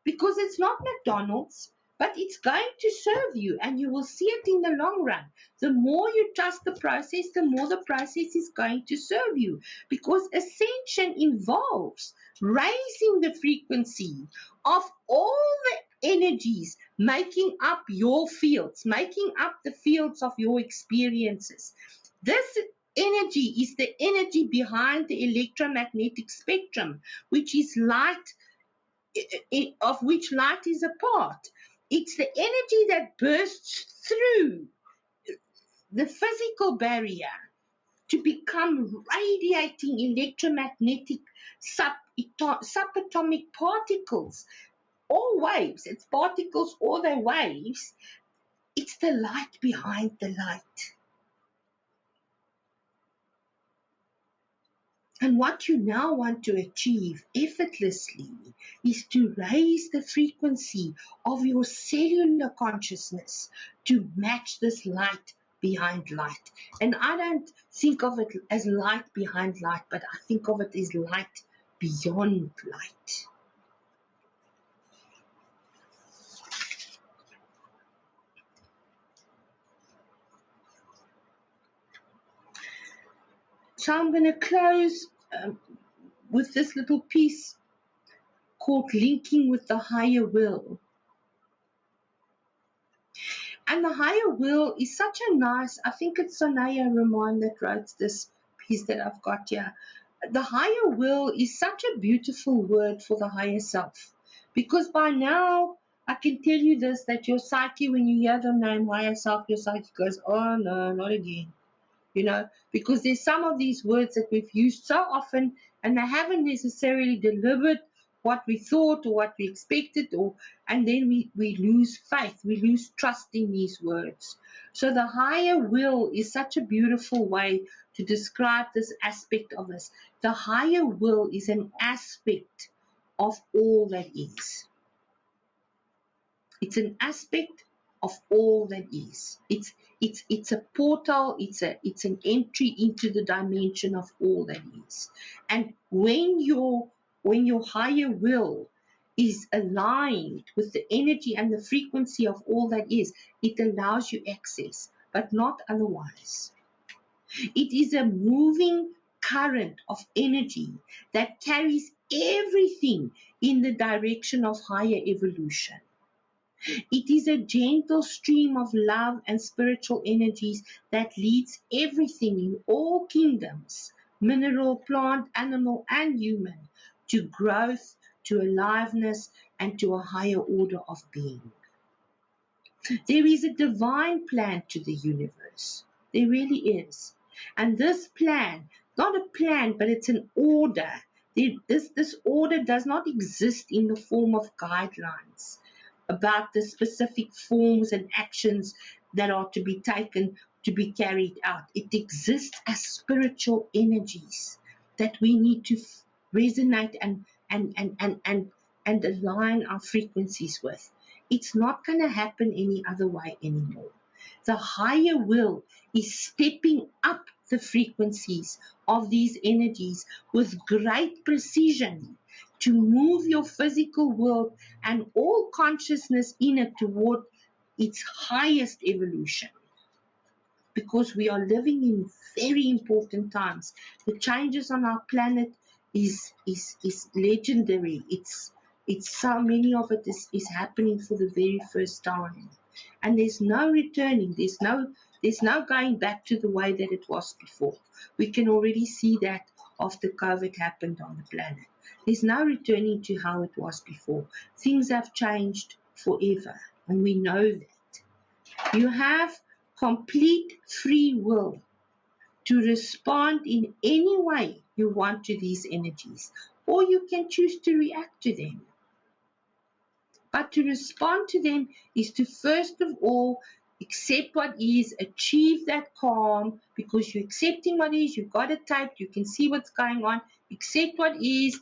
because it's not McDonald's, but it's going to serve you and you will see it in the long run. The more you trust the process, the more the process is going to serve you, because ascension involves raising the frequency of all the energies making up your fields, making up the fields of your experiences. This energy is the energy behind the electromagnetic spectrum, which is light, of which light is a part. It's the energy that bursts through the physical barrier to become radiating electromagnetic subatomic particles, or waves. It's particles or they're waves. It's the light behind the light. And what you now want to achieve effortlessly is to raise the frequency of your cellular consciousness to match this light behind light. And I don't think of it as light behind light, but I think of it as light beyond light. So I'm going to close with this little piece called Linking with the Higher Will. And the higher will is such a nice, I think it's Sonaya Ramon that writes this piece that I've got here. The higher will is such a beautiful word for the higher self. Because by now, I can tell you this, that your psyche, when you hear the name higher self, your psyche goes, oh no, not again. Because there's some of these words that we've used so often and they haven't necessarily delivered what we thought or what we expected, and then we lose faith, we lose trust in these words. So the higher will is such a beautiful way to describe this aspect of us. The higher will is an aspect of all that is. It's an aspect of all that is. It's a portal, it's an entry into the dimension of all that is. And when your higher will is aligned with the energy and the frequency of all that is, it allows you access, but not otherwise. It is a moving current of energy that carries everything in the direction of higher evolution. It is a gentle stream of love and spiritual energies that leads everything in all kingdoms, mineral, plant, animal, and human, to growth, to aliveness, and to a higher order of being. There is a divine plan to the universe. There really is. And this plan, not a plan, but it's an order. This order does not exist in the form of guidelines about the specific forms and actions that are to be taken, to be carried out. It exists as spiritual energies that we need to resonate and align our frequencies with. It's not going to happen any other way anymore. The higher will is stepping up the frequencies of these energies with great precision to move your physical world and all consciousness in it toward its highest evolution. Because we are living in very important times. The changes on our planet is legendary. It's so many of it is happening for the very first time. And there's no returning. There's no going back to the way that it was before. We can already see that after COVID happened on the planet. There's no returning to how it was before. Things have changed forever, and we know that. You have complete free will to respond in any way you want to these energies, or you can choose to react to them. But to respond to them is to first of all accept what is, achieve that calm, because you're accepting what is, you've got it typed, you can see what's going on, accept what is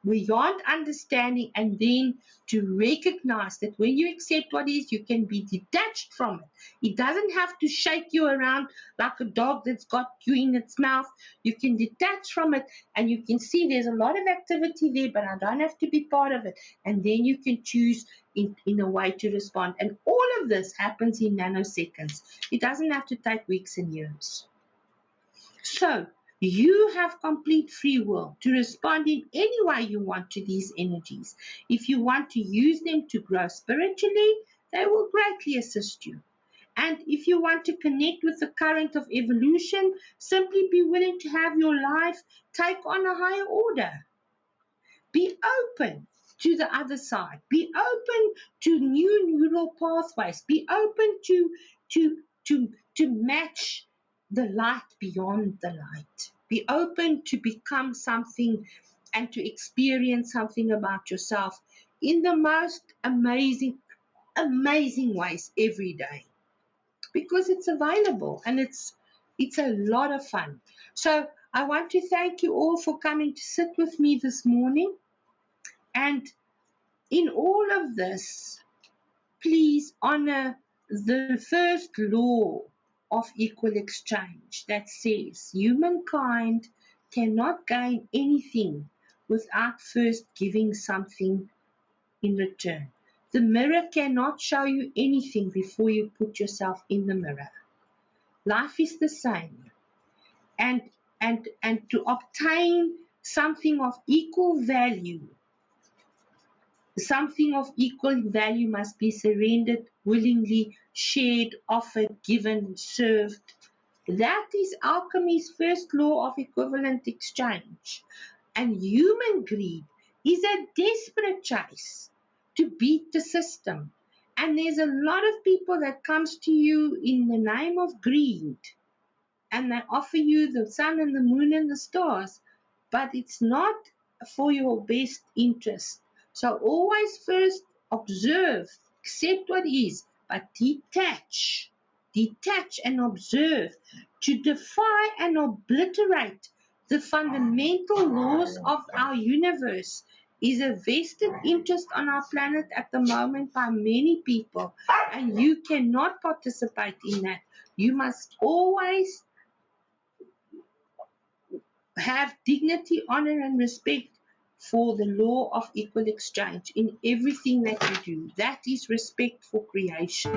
beyond understanding, and then to recognize that when you accept what is, you can be detached from it. It doesn't have to shake you around like a dog that's got you in its mouth. You can detach from it, and you can see there's a lot of activity there, but I don't have to be part of it. And then you can choose in a way to respond. And all of this happens in nanoseconds. It doesn't have to take weeks and years. So you have complete free will to respond in any way you want to these energies. If you want to use them to grow spiritually, they will greatly assist you. And if you want to connect with the current of evolution, simply be willing to have your life take on a higher order. Be open to the other side. Be open to new neural pathways. Be open to match the light beyond the light. Be open to become something and to experience something about yourself in the most amazing ways every day, because it's available and it's a lot of fun. So I want to thank you all for coming to sit with me this morning. And in all of this, please honor the first law of equal exchange that says humankind cannot gain anything without first giving something in return. The mirror cannot show you anything before you put yourself in the mirror. Life is the same. And to obtain something of equal value, something of equal value must be surrendered, willingly shared, offered, given, served. That is alchemy's first law of equivalent exchange. And human greed is a desperate chase to beat the system. And there's a lot of people that comes to you in the name of greed, and they offer you the sun and the moon and the stars, but it's not for your best interest. So always first observe, accept what is, but detach and observe, to defy and obliterate the fundamental laws of our universe is a vested interest on our planet at the moment by many people, and you cannot participate in that. You must always have dignity, honor, and respect for the law of equal exchange in everything that you do. That is respect for creation.